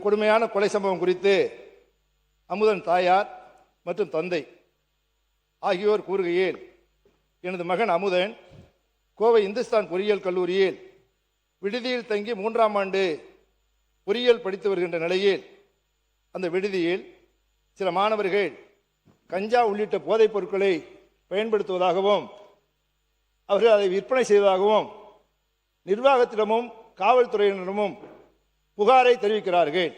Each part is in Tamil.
கொடுமையான கொலை சம்பவம் குறித்து அமுதன் தாயார் மற்றும் தந்தை ஆகியோர் கூறுகையில், எனது மகன் அமுதன் கோவை இந்துஸ்தான் பொறியியல் கல்லூரியில் விடுதியில் தங்கி 3ஆம் ஆண்டு பொறியியல் படித்து வருகின்ற நிலையில் அந்த விடுதியில் சில மாணவர்கள் கஞ்சா உள்ளிட்ட போதைப் பொருட்களை பயன்படுத்துவதாகவும் அவர்கள் அதை விற்பனை செய்வதாகவும் நிர்வாகத்திடமும் காவல்துறையினரிடமும் புகாரை தெரிவிக்கிறார்கள்.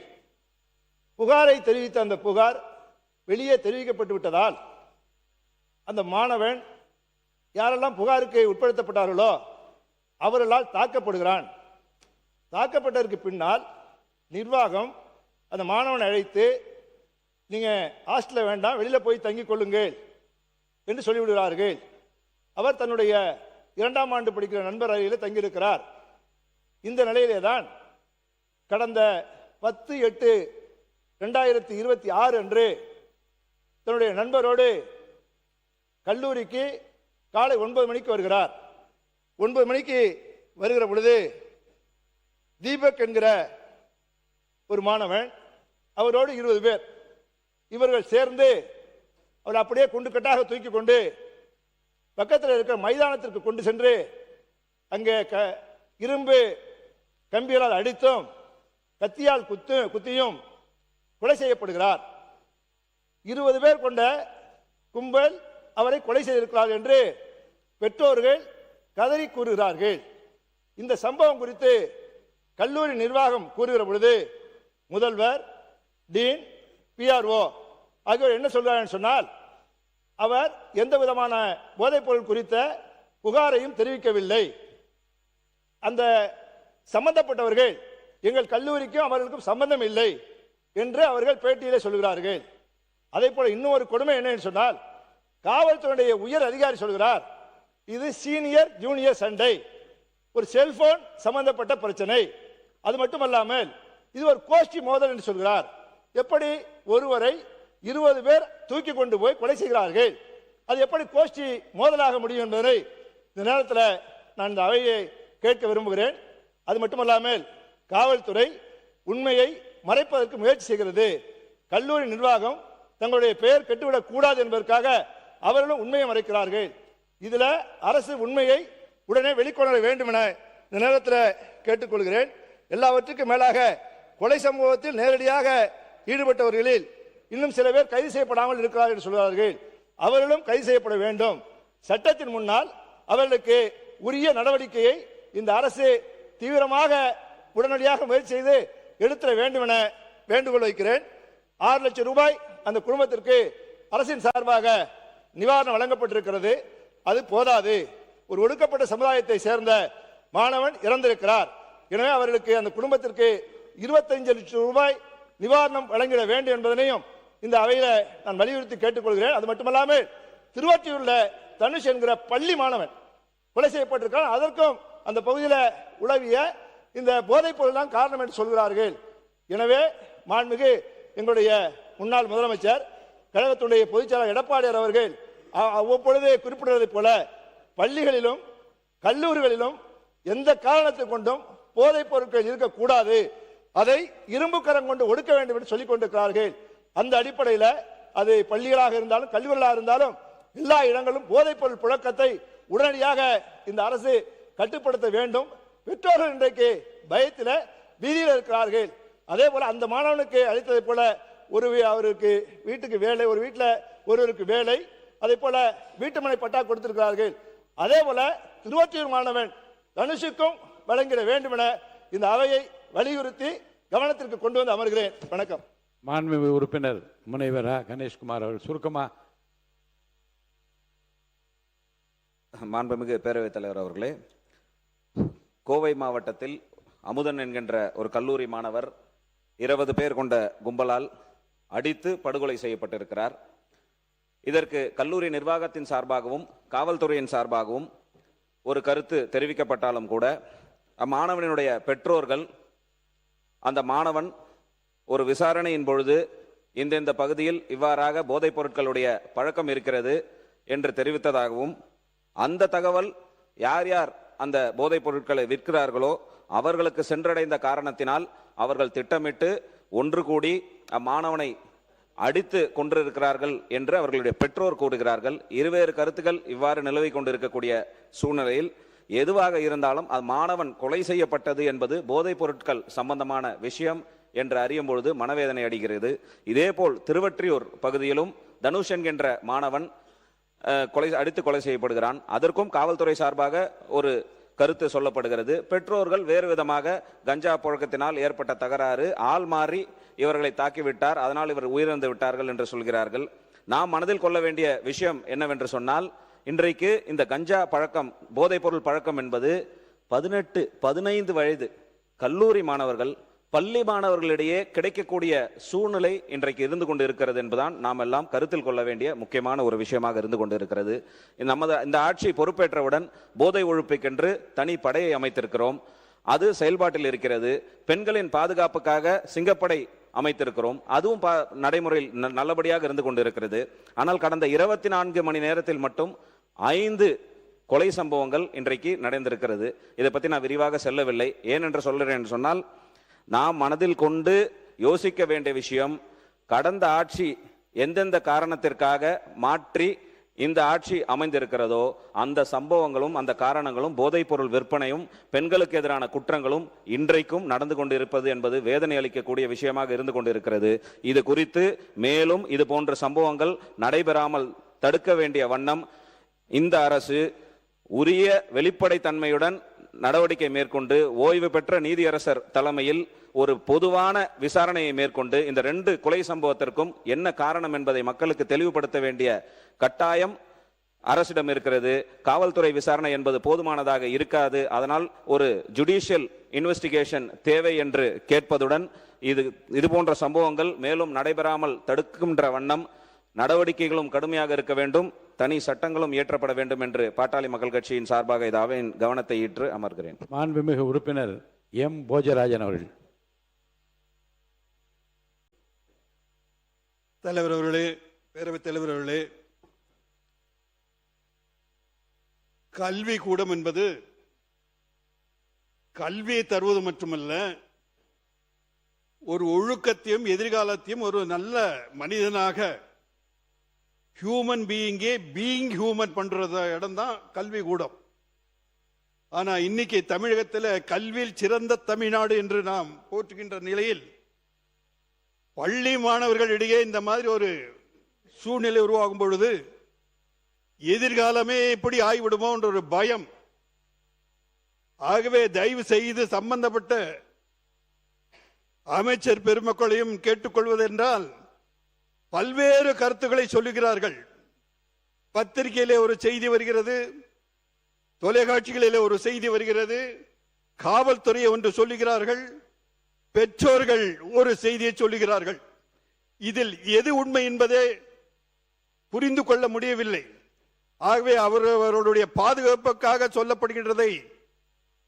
புகாரை தெரிவித்த அந்த புகார் வெளியே தெரிவிக்கப்பட்டு விட்டதால் அந்த மாணவன் யாரெல்லாம் புகாருக்கு உட்படுத்தப்பட்டார்களோ அவர்களால் தாக்கப்படுகிறான். தாக்கப்பட்டதற்கு பின்னால் நிர்வாகம் அந்த மாணவனை அழைத்து, நீங்கள் ஹாஸ்டலில் வேண்டாம், வெளியில் போய் தங்கிக் கொள்ளுங்கள் என்று சொல்லிவிடுகிறார்கள். அவர் தன்னுடைய 2ஆம் ஆண்டு படிக்கிற நண்பர் அறையில் தங்கியிருக்கிறார். இந்த நிலையிலே தான் கடந்த 10/8/2026 அன்று தன்னுடைய நண்பரோடு கல்லூரிக்கு காலை 9 மணிக்கு வருகிறார். 9 மணிக்கு வருகிற பொழுது தீபக் என்கிற ஒரு மாணவன், அவரோடு 20 பேர், இவர்கள் சேர்ந்து அவர் அப்படியே குண்டு கட்டாக தூக்கி கொண்டு பக்கத்தில் இருக்கிற மைதானத்திற்கு கொண்டு சென்று அங்கே இரும்பு கம்பிகளால் அடித்தும் கத்தியால் குத்தியும் கொலை செய்யப்படுகிறார். 20 பேர் கொண்ட கும்பல் அவரை கொலை செய்திருக்கிறார் என்று பெற்றோர்கள் கதறி கூறுகிறார்கள். இந்த சம்பவம் குறித்து கல்லூரி நிர்வாகம் கூறுகிற பொழுது முதல்வர், டீன், PRO ஆகியோர் என்ன சொல்கிறார்கள் சொன்னால், அவர் எந்த விதமான போதைப் பொருள் குறித்த புகாரையும் தெரிவிக்கவில்லை. அந்த சம்பந்தப்பட்டவர்கள் எங்கள் கல்லூரிக்கும் அவர்களுக்கும் சம்பந்தம் இல்லை என்று அவர்கள் பேட்டியிலே சொல்கிறார்கள். அதே போல இன்னொரு கொடுமை என்னன்னு சொன்னால், காவல்துறையுடைய உயர் அதிகாரி சொல்கிறார், இது சீனியர் ஜூனியர் சண்டை, ஒரு செல்போன் சம்பந்தப்பட்ட பிரச்சனை. அது மட்டுமல்லாமல் இது ஒரு கோஷ்டி மோதல் என்று சொல்கிறார். எப்படி ஒருவரை 20 பேர் தூக்கி கொண்டு போய் கொலை செய்கிறார்கள், அது எப்படி கோஷ்டி மோதலாக முடியும் என்பதை இந்த நேரத்தில் நான் இந்த அவையை கேட்க விரும்புகிறேன். அது மட்டுமல்லாமல் காவல்துறை உண்மையை மறைப்பதற்கு முயற்சி செய்கிறது. கல்லூரி நிர்வாகம் தங்களுடைய பெயர் கெட்டுவிடக் கூடாது என்பதற்காக அவர்களும் உண்மையை மறைக்கிறார்கள். இதில் அரசு உண்மையை உடனே வெளிக்கொணர வேண்டும் என இந்த நேரத்தில் கேட்டுக்கொள்கிறேன். எல்லாவற்றுக்கும் மேலாக கொலை சம்பவத்தில் நேரடியாக ஈடுபட்டவர்களில் இன்னும் சில பேர் கைது செய்யப்படாமல் இருக்கிறார்கள் என்று சொல்கிறார்கள். அவர்களும் கைது செய்யப்பட வேண்டும். சட்டத்தின் முன்னால் அவர்களுக்கு உரிய நடவடிக்கையை இந்த அரசு தீவிரமாக உடனடியாக முயற்சி செய்து எடுத்துட வேண்டும் என வேண்டுகோள் வைக்கிறேன். 6 லட்சம் ரூபாய் அந்த குடும்பத்திற்கு அரசின் சார்பாக நிவாரணம் வழங்கப்பட்டிருக்கிறது. அது போதாது. ஒரு ஒடுக்கப்பட்ட சமுதாயத்தை சேர்ந்த மாணவன் இறந்திருக்கிறார். எனவே அவர்களுக்கு அந்த குடும்பத்திற்கு 25 லட்சம் ரூபாய் நிவாரணம் வழங்கிட வேண்டும் என்பதனையும் இந்த அவையில் நான் வலியுறுத்தி கேட்டுக்கொள்கிறேன். அது மட்டுமல்லாமல் திருவாற்றியூர்ல தனுஷ் என்கிற பள்ளி மாணவன் கொலை செய்யப்பட்டிருக்கிறார். அதற்கும் அந்த பகுதியில் உளவிய இந்த போதைப் பொருள் தான் காரணம் என்று சொல்கிறார்கள். எனவே மாண்புமிகு எங்களுடைய முன்னாள் முதலமைச்சர், கழகத்துடைய பொதுச்செயலாளர் எடப்பாடியார் அவர்கள் அவ்வப்பொழுது குறிப்பிடுவதைப் போல பள்ளிகளிலும் கல்லூரிகளிலும் எந்த காரணத்தை கொண்டும் போதைப் பொருட்கள் இருக்கக்கூடாது, அதை இரும்பு கரம் கொண்டு ஒடுக்க வேண்டும் என்று சொல்லிக் கொண்டிருக்கிறார்கள். அந்த அடிப்படையில் அது பள்ளிகளாக இருந்தாலும் கல்லூரிகளாக இருந்தாலும் எல்லா இடங்களும் போதைப் பொருள் புழக்கத்தை உடனடியாக இந்த அரசு கட்டுப்படுத்த வேண்டும். பெற்றோர்கள் இன்றைக்கு பயத்தில் வீதியில் இருக்கிறார்கள். அதே போல அந்த மாணவனுக்கு அளித்ததை போல அவருக்கு வீட்டுக்கு வேலை, ஒரு வீட்டில் ஒருவருக்கு வேலை, அதே போல வீட்டுமனை பட்டா கொடுத்திருக்கிறார்கள். அதே போல திருவாற்றியூர் மாணவன் தனுஷுக்கும் வழங்கிட வேண்டும் என இந்த அவையை வலியுறுத்தி கவனத்திற்கு கொண்டு வந்து அமர்கிறேன். வணக்கம். மாண்புமிகு உறுப்பினர் முனைவர் கணேஷ்குமார் அவர்கள் சுருக்கமா. மாண்புமிகு பேரவைத் தலைவர் அவர்களே, கோவை மாவட்டத்தில் அமுதன் என்கின்ற ஒரு கல்லூரி மாணவர் 20 பேர் கொண்ட கும்பலால் அடித்து படுகொலை செய்யப்பட்டிருக்கிறார். இதற்கு கல்லூரி நிர்வாகத்தின் சார்பாகவும் காவல்துறையின் சார்பாகவும் ஒரு கருத்து தெரிவிக்கப்பட்டாலும் கூட அம்மாணவனுடைய பெற்றோர்கள் அந்த மாணவன் ஒரு விசாரணையின் பொழுது இந்த பகுதியில் இவ்வாறாக போதைப் பொருட்களுடைய பழக்கம் இருக்கிறது என்று தெரிவித்ததாகவும், அந்த தகவல் யார் யார் அந்த போதைப் பொருட்களை விற்கிறார்களோ அவர்களுக்கு சென்றடைந்த காரணத்தினால் அவர்கள் திட்டமிட்டு ஒன்று கூடி அம்மாணவனை அடித்து கொண்டிருக்கிறார்கள் என்று அவர்களுடைய பெற்றோர் கூறுகிறார்கள். இருவேறு கருத்துக்கள் இவ்வாறு நிலவி கொண்டிருக்கக்கூடிய சூழ்நிலையில் எதுவாக இருந்தாலும் அது மாணவன் கொலை செய்யப்பட்டது என்பது போதைப் பொருட்கள் சம்பந்தமான விஷயம் என்று அறியும் பொழுது மனவேதனை அடைகிறது. இதேபோல் திருவொற்றியூர் பகுதியிலும் தனுஷ் என்கின்ற மாணவன் அடித்து கொலை செய்யப்படுகிறான். அதற்கும் காவல்துறை சார்பாக ஒரு கருத்து சொல்லப்படுகிறது. பெற்றோர்கள் வேறு விதமாக கஞ்சா புழக்கத்தினால் ஏற்பட்ட தகராறு, ஆள் மாறி இவர்களை தாக்கிவிட்டார், அதனால் இவர் உயிரிழந்து விட்டார்கள் என்று சொல்கிறார்கள். நாம் மனதில் கொள்ள வேண்டிய விஷயம் என்னவென்று சொன்னால், இன்றைக்கு இந்த கஞ்சா பழக்கம், போதைப் பொருள் பழக்கம் என்பது 18-15 வயது கல்லூரி மாணவர்கள், பள்ளி மாணவர்களிடையே கிடைக்கக்கூடிய சூழ்நிலை இன்றைக்கு இருந்து கொண்டு இருக்கிறது என்பதுதான் நாம் எல்லாம் கருத்தில் கொள்ள வேண்டிய முக்கியமான ஒரு விஷயமாக இருந்து கொண்டு இருக்கிறது. இந்த ஆட்சி பொறுப்பேற்றவுடன் போதை ஒழிப்புக்கென்று தனி படையை அமைத்திருக்கிறோம். அது செயல்பாட்டில் இருக்கிறது. பெண்களின் பாதுகாப்புக்காக சிங்கப்படை அமைத்திருக்கிறோம். அதுவும் நடைமுறையில் நல்லபடியாக இருந்து கொண்டு இருக்கிறது. ஆனால் கடந்த 24 மணி நேரத்தில் மட்டும் 5 கொலை சம்பவங்கள் இன்றைக்கு நடந்திருக்கிறது. இதை பற்றி நான் விரிவாக செல்லவில்லை. ஏனென்று சொல்கிறேன் சொன்னால், நாம் மனதில் கொண்டு யோசிக்க வேண்டிய விஷயம், கடந்த ஆட்சி எந்தெந்த காரணத்திற்காக மாற்றி இந்த ஆட்சி அமைந்திருக்கிறதோ அந்த சம்பவங்களும் அந்த காரணங்களும் போதைப் பொருள் விற்பனையும் பெண்களுக்கு எதிரான குற்றங்களும் இன்றைக்கும் நடந்து கொண்டிருப்பது என்பது வேதனை அளிக்கக்கூடிய விஷயமாக இருந்து கொண்டிருக்கிறது. இது குறித்து மேலும் இது போன்ற சம்பவங்கள் நடைபெறாமல் தடுக்க வேண்டிய வண்ணம் இந்த அரசு உரிய வெளிப்படைத்தன்மையுடன் நடவடிக்கை மேற்கொண்டு ஓய்வு பெற்ற நீதியரசர் தலைமையில் ஒரு பொதுவான விசாரணையை மேற்கொண்டு இந்த 2 கொலை சம்பவத்திற்கும் என்ன காரணம் என்பதை மக்களுக்கு தெளிவுபடுத்த வேண்டிய கட்டாயம் அரசிடம் இருக்கிறது. காவல்துறை விசாரணை என்பது போதுமானதாக இருக்காது. அதனால் ஒரு ஜுடிஷியல் இன்வெஸ்டிகேஷன் தேவை என்று கேட்பதுடன் இது போன்ற சம்பவங்கள் மேலும் நடைபெறாமல் தடுக்கின்ற வண்ணம் நடவடிக்கைகளும் கடுமையாக இருக்க வேண்டும், தனி சட்டங்களும் இயற்றப்பட வேண்டும் என்று பாட்டாளி மக்கள் கட்சியின் சார்பாக இதாவின் கவனத்தை ஈற்று அமர்கிறேன். மாண்புமிகு உறுப்பினர் எம் போஜராஜன் அவர்கள். தலைவர் அவர்களே, பேரவைத் தலைவர் அவர்களே, கல்வி கூடம் என்பது கல்வியை தருவது மட்டுமல்ல, ஒரு ஒழுக்கத்தையும் எதிர்காலத்தையும் ஒரு நல்ல மனிதனாக ஹியூமன் பீயிங் ஹியூமன் பண்ற இடம் தான் கல்வி கூடம். ஆனா இன்னைக்கு தமிழகத்தில் கல்வியில் சிறந்த தமிழ்நாடு என்று நாம் போற்றுகின்ற நிலையில் பள்ளி மாணவர்களிடையே இந்த மாதிரி ஒரு சூழ்நிலை உருவாகும் பொழுது எதிர்காலமே எப்படி ஆகிவிடுமோ என்ற ஒரு பயம். ஆகவே தயவு செய்து சம்பந்தப்பட்ட அமைச்சர் பெருமக்களையும் கேட்டுக்கொள்வதென்றால், பல்வேறு கருத்துக்களை சொல்லுகிறார்கள். பத்திரிகையிலே ஒரு செய்தி வருகிறது, தொலைக்காட்சிகளிலே ஒரு செய்தி வருகிறது, காவல்துறையை ஒன்று சொல்லுகிறார்கள், பெற்றோர்கள் ஒரு செய்தியை சொல்லுகிறார்கள். இதில் எது உண்மை என்பதே புரிந்து கொள்ள முடியவில்லை. ஆகவே அவர்களுடைய பாதுகாப்புக்காக சொல்லப்படுகின்றதை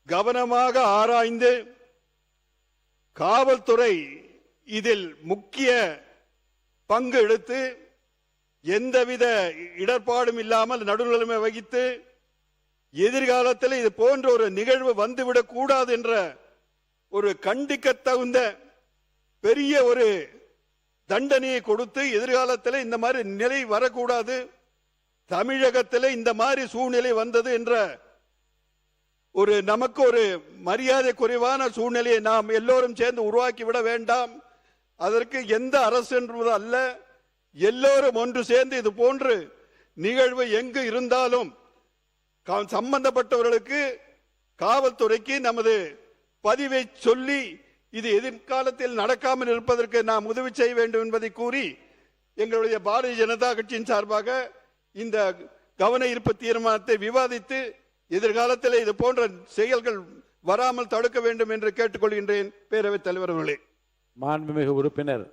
கவனமாக ஆராய்ந்து காவல்துறை இதில் முக்கிய பங்கு எடுத்து எந்தவித இடர்பாடும் இல்லாமல் நடுநிலைமை வகித்து எதிர்காலத்தில் இது போன்ற ஒரு நிகழ்வு வந்துவிடக் கூடாது என்ற ஒரு கண்டிக்கத்தகுந்த பெரிய ஒரு தண்டனையை கொடுத்து எதிர்காலத்தில் இந்த மாதிரி நிலை வரக்கூடாது, தமிழகத்தில் இந்த மாதிரி சூழ்நிலை வந்தது என்ற ஒரு நமக்கு ஒரு மரியாதை குறைவான சூழ்நிலையை நாம் எல்லோரும் சேர்ந்து உருவாக்கி விட வேண்டாம். அதற்கு எந்த அரசு என்பது அல்ல, எல்லோரும் ஒன்று சேர்ந்து இது போன்று நிகழ்வு எங்கு இருந்தாலும் சம்பந்தப்பட்டவர்களுக்கு காவல்துறைக்கு நமது பதிவை சொல்லி இது எதிர்காலத்தில் நடக்காமல் இருப்பதற்கு நாம் உதவி செய்ய வேண்டும் என்பதை கூறி எங்களுடைய பாரதிய ஜனதா கட்சியின் சார்பாக இந்த கவன ஈர்ப்பு தீர்மானத்தை விவாதித்து எதிர்காலத்தில் இது போன்ற செயல்கள் வராமல் தடுக்க வேண்டும் என்று கேட்டுக்கொள்கின்றேன். பேரவைத் தலைவர் அவர்களே. மாண்புமிகு உறுப்பினர்